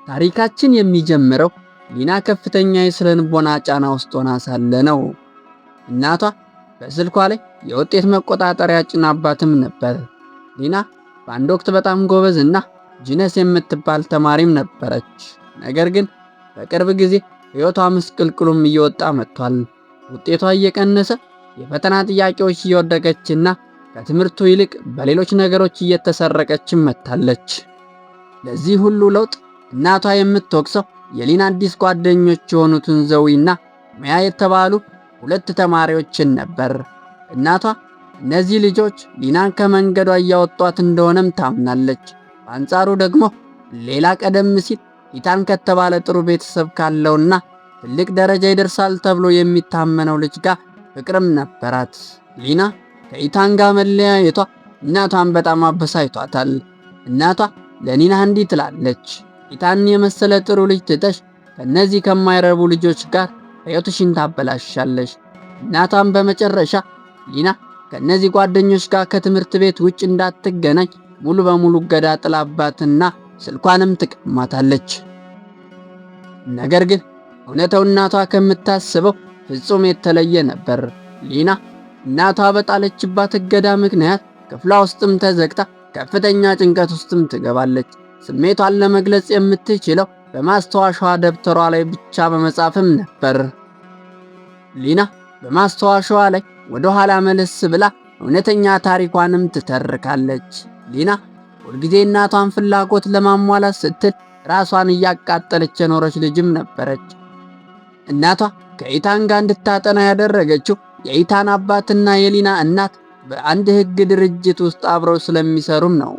ታሪካችን የሚጀምረው ሊና ከፍተኛ የስነ-ልቦና ጫና ውስጥ ሆና ሳለ ነው። እናቷ በስልኳ ላይ የውጤት መቆጣጠሪያ ጭናባትም ነበር። ሊና በአንድ ወቅት በጣም ጎበዝና ጂነስ የምትባል ተማሪም ነበረች። ነገር ግን በቅርብ ጊዜ ሕይወቷ ምስቅልቅሉም እየወጣ መጥቷል። ውጤቷ እየቀነሰ፣ የፈተና ጥያቄዎች እየወደቀችና ከትምህርቱ ይልቅ በሌሎች ነገሮች እየተሰረቀችም መጥታለች። ለዚህ ሁሉ ለውጥ እናቷ የምትወቅሰው የሊና አዲስ ጓደኞች የሆኑትን ዘዊና ሙያ የተባሉ ሁለት ተማሪዎችን ነበር። እናቷ እነዚህ ልጆች ሊናን ከመንገዷ እያወጧት እንደሆነም ታምናለች። በአንጻሩ ደግሞ ሌላ ቀደም ሲል ኢታን ከተባለ ጥሩ ቤተሰብ ካለውና ትልቅ ደረጃ ይደርሳል ተብሎ የሚታመነው ልጅ ጋር ፍቅርም ነበራት። ሊና ከኢታን ጋር መለያየቷ እናቷን በጣም አበሳጭቷታል። እናቷ ለሊና እንዲህ ትላለች፣ ኢታን የመሰለ ጥሩ ልጅ ትተሽ ከነዚህ ከማይረቡ ልጆች ጋር ሕይወትሽን ታበላሻለሽ። እናቷን በመጨረሻ ሊና ከነዚህ ጓደኞች ጋር ከትምህርት ቤት ውጭ እንዳትገናኝ ሙሉ በሙሉ እገዳ ጥላባትና ስልኳንም ትቀማታለች። ነገር ግን እውነታው እናቷ ከምታስበው ፍጹም የተለየ ነበር። ሊና እናቷ በጣለችባት እገዳ ምክንያት ክፍሏ ውስጥም ተዘግታ ከፍተኛ ጭንቀት ውስጥም ትገባለች። ስሜቷን ለመግለጽ የምትችለው በማስታወሻዋ ደብተሯ ላይ ብቻ በመጻፍም ነበር። ሊና በማስታወሻዋ ላይ ወደ ኋላ መለስ ብላ እውነተኛ ታሪኳንም ትተርካለች። ሊና ሁልጊዜ እናቷን ፍላጎት ለማሟላት ስትል ራሷን እያቃጠለች የኖረች ልጅም ነበረች። እናቷ ከኢታን ጋር እንድታጠና ያደረገችው የኢታን አባትና የሊና እናት በአንድ ሕግ ድርጅት ውስጥ አብረው ስለሚሰሩም ነው።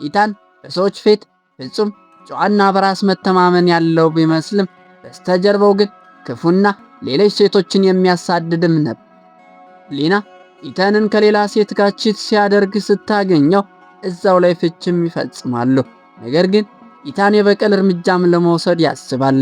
ኢታን በሰዎች ፊት ፍጹም ጨዋና በራስ መተማመን ያለው ቢመስልም በስተጀርባው ግን ክፉና ሌሎች ሴቶችን የሚያሳድድም ነበር። ሊና ኢታንን ከሌላ ሴት ጋር ቺት ሲያደርግ ስታገኘው እዛው ላይ ፍችም ይፈጽማሉ። ነገር ግን ኢታን የበቀል እርምጃም ለመውሰድ ያስባል።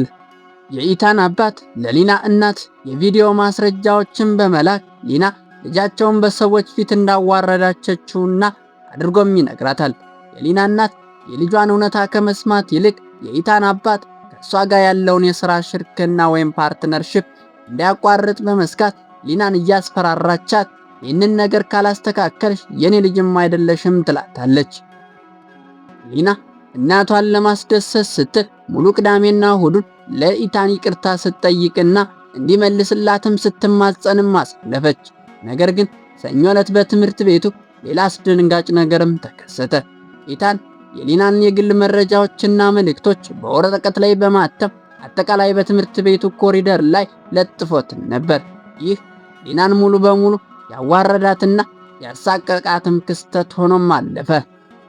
የኢታን አባት ለሊና እናት የቪዲዮ ማስረጃዎችን በመላክ ሊና ልጃቸውን በሰዎች ፊት እንዳዋረዳቸችውና አድርጎም ይነግራታል። የሊና እናት የልጇን እውነታ ከመስማት ይልቅ የኢታን አባት ከእሷ ጋር ያለውን የሥራ ሽርክና ወይም ፓርትነርሽፕ እንዲያቋርጥ በመስጋት ሊናን እያስፈራራቻት ይህንን ነገር ካላስተካከልሽ የኔ ልጅም አይደለሽም ትላታለች። ሊና እናቷን ለማስደሰት ስትል ሙሉ ቅዳሜና እሁዱን ለኢታን ይቅርታ ስትጠይቅና እንዲመልስላትም ስትማጸንም አሳለፈች። ነገር ግን ሰኞ ዕለት በትምህርት ቤቱ ሌላ አስደንጋጭ ነገርም ተከሰተ። ኢታን የሊናን የግል መረጃዎችና መልእክቶች በወረቀት ላይ በማተም አጠቃላይ በትምህርት ቤቱ ኮሪደር ላይ ለጥፎት ነበር። ይህ ሊናን ሙሉ በሙሉ ያዋረዳትና ያሳቀቃትም ክስተት ሆኖም አለፈ።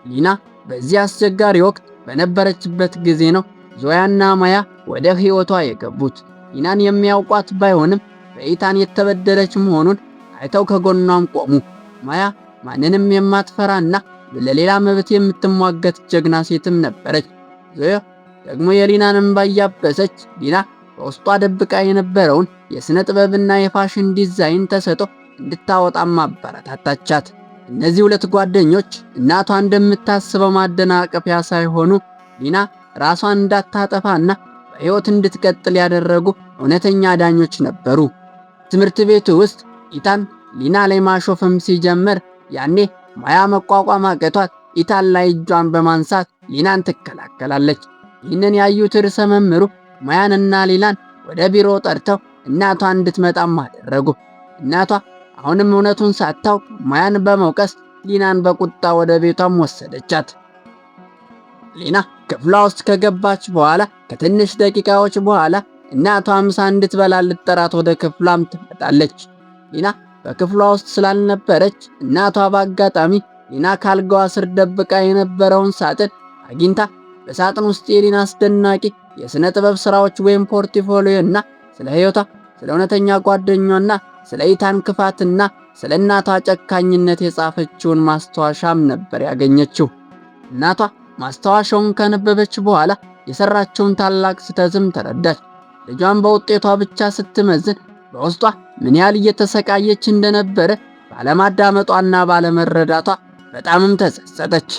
ሊና በዚህ አስቸጋሪ ወቅት በነበረችበት ጊዜ ነው ዞያና ማያ ወደ ሕይወቷ የገቡት። ሊናን የሚያውቋት ባይሆንም በኢታን የተበደለች መሆኑን አይተው ከጎኗም ቆሙ። ማያ ማንንም የማትፈራና ለሌላ መብት የምትሟገት ጀግና ሴትም ነበረች። ዞያ ደግሞ የሊናን እንባ እያበሰች ሊና በውስጧ ደብቃ የነበረውን የሥነ ጥበብና የፋሽን ዲዛይን ተሰጥኦ እንድታወጣም አበረታታቻት። እነዚህ ሁለት ጓደኞች እናቷ እንደምታስበው ማደናቀፊያ ሳይሆኑ ሊና ራሷን እንዳታጠፋና በሕይወት እንድትቀጥል ያደረጉ እውነተኛ ዳኞች ነበሩ። ትምህርት ቤቱ ውስጥ ኢታን ሊና ላይ ማሾፍም ሲጀምር ያኔ ማያ መቋቋም አቅቷት ኢታን ላይ እጇን በማንሳት ሊናን ትከላከላለች። ይህንን ያዩት ርዕሰ መምህሩ ማያንና ሊናን ወደ ቢሮ ጠርተው እናቷ እንድትመጣም አደረጉ። እናቷ አሁንም እውነቱን ሳታውቅ ማያን በመውቀስ ሊናን በቁጣ ወደ ቤቷም ወሰደቻት። ሊና ክፍሏ ውስጥ ከገባች በኋላ ከትንሽ ደቂቃዎች በኋላ እናቷ ምሳ እንድትበላ ልትጠራት ወደ ክፍሏም ትመጣለች። ሊና በክፍሏ ውስጥ ስላልነበረች እናቷ በአጋጣሚ ሊና ካልጋዋ ስር ደብቃ የነበረውን ሳጥን አግኝታ በሳጥን ውስጥ የሊና አስደናቂ የሥነ ጥበብ ሥራዎች ወይም ፖርትፎሊዮ እና ስለ ሕይወቷ፣ ስለ እውነተኛ ጓደኛና ስለ ኢታን ክፋትና ስለ እናቷ ጨካኝነት የጻፈችውን ማስታወሻም ነበር ያገኘችው። እናቷ ማስታወሻውን ካነበበች በኋላ የሰራችውን ታላቅ ስህተትም ተረዳች። ልጇን በውጤቷ ብቻ ስትመዝን በውስጧ ምን ያህል እየተሰቃየች እንደነበረ ባለማዳመጧና ባለመረዳቷ በጣምም ተጸጸተች።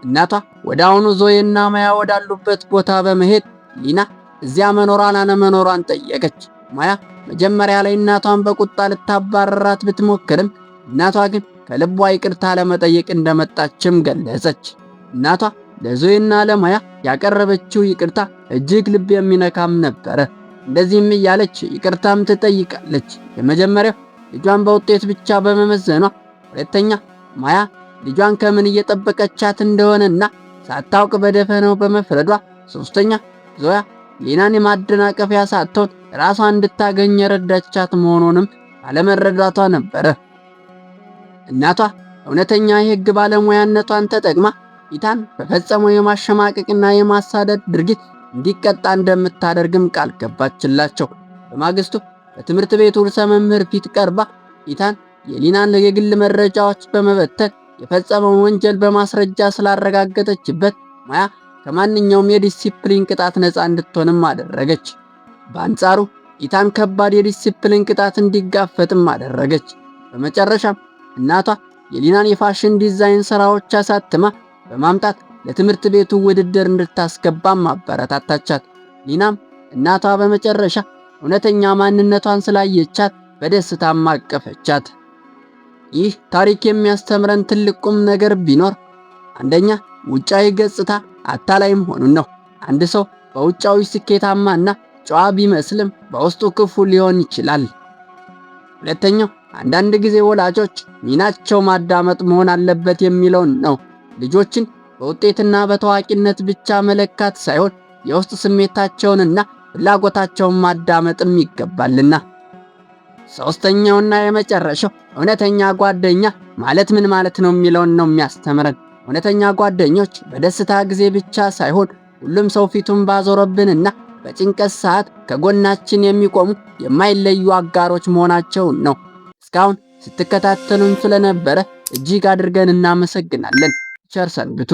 እናቷ ወደ አሁኑ ዞዬና ማያ ወዳሉበት ቦታ በመሄድ ሊና እዚያ መኖሯን አለመኖሯን ጠየቀች። ማያ መጀመሪያ ላይ እናቷን በቁጣ ልታባረራት ብትሞክርም እናቷ ግን ከልቧ ይቅርታ ለመጠየቅ እንደመጣችም ገለጸች። እናቷ ለዞዬና ለማያ ያቀረበችው ይቅርታ እጅግ ልብ የሚነካም ነበረ። እንደዚህም እያለች ይቅርታም ትጠይቃለች። የመጀመሪያው ልጇን በውጤት ብቻ በመመዘኗ፣ ሁለተኛ ማያ ልጇን ከምን እየጠበቀቻት እንደሆነና ሳታውቅ በደፈነው በመፍረዷ፣ ሶስተኛ ዞያ ሊናን የማደናቀፊያ ሳትሆን ራሷን እንድታገኝ የረዳቻት መሆኑንም ባለመረዳቷ ነበረ። እናቷ እውነተኛ የሕግ ባለሙያነቷን ተጠቅማ ኢታን በፈጸመው የማሸማቀቅና የማሳደድ ድርጊት እንዲቀጣ እንደምታደርግም ቃል ገባችላቸው። በማግስቱ በትምህርት ቤቱ ርዕሰ መምህር ፊት ቀርባ ኢታን የሊናን የግል መረጃዎች በመበተን የፈጸመውን ወንጀል በማስረጃ ስላረጋገጠችበት ማያ ከማንኛውም የዲሲፕሊን ቅጣት ነፃ እንድትሆንም አደረገች። በአንጻሩ ኢታን ከባድ የዲሲፕሊን ቅጣት እንዲጋፈጥም አደረገች። በመጨረሻም እናቷ የሊናን የፋሽን ዲዛይን ስራዎች አሳትማ በማምጣት ለትምህርት ቤቱ ውድድር እንድታስገባም አበረታታቻት። ሊናም እናቷ በመጨረሻ እውነተኛ ማንነቷን ስላየቻት በደስታም አቀፈቻት። ይህ ታሪክ የሚያስተምረን ትልቅ ቁም ነገር ቢኖር አንደኛ ውጫዊ ገጽታ አታላይ መሆኑን ነው። አንድ ሰው በውጫዊ ስኬታማና ጨዋ ቢመስልም በውስጡ ክፉ ሊሆን ይችላል። ሁለተኛው አንዳንድ ጊዜ ወላጆች ሚናቸው ማዳመጥ መሆን አለበት የሚለውን ነው። ልጆችን በውጤትና በታዋቂነት ብቻ መለካት ሳይሆን የውስጥ ስሜታቸውንና ፍላጎታቸውን ማዳመጥም ይገባልና። ሶስተኛውና የመጨረሻው እውነተኛ ጓደኛ ማለት ምን ማለት ነው የሚለውን ነው የሚያስተምረን። እውነተኛ ጓደኞች በደስታ ጊዜ ብቻ ሳይሆን ሁሉም ሰው ፊቱን ባዞረብንና በጭንቀት ሰዓት ከጎናችን የሚቆሙ የማይለዩ አጋሮች መሆናቸውን ነው። እስካሁን ስትከታተሉን ስለነበረ እጅግ አድርገን እናመሰግናለን። ቸር ሰንብቱ።